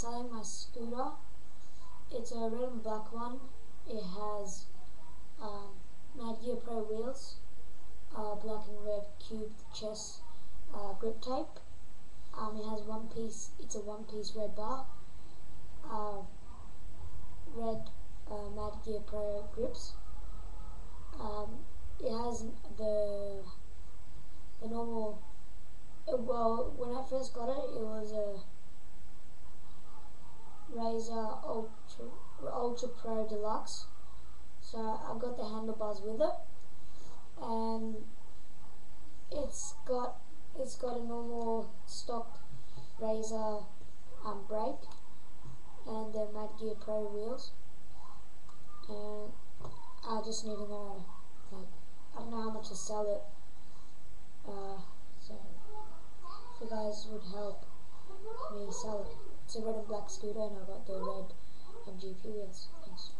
selling my scooter. It's a red and black one. It has Mad Gear Pro wheels, black and red cubed chest grip tape. It has one piece. It's a one-piece red bar. Red Mad Gear Pro grips. It has the normal. Well, when I first got it, it was a Razor Ultra Pro Deluxe. So I've got the handlebars with it, and it's got a normal stock Razor brake and the Mad Gear Pro wheels. And I just need to know, I don't know how much to sell it. So if you guys would help me sell it. It's a red and black scooter, and I got the red GP wheels. Thanks.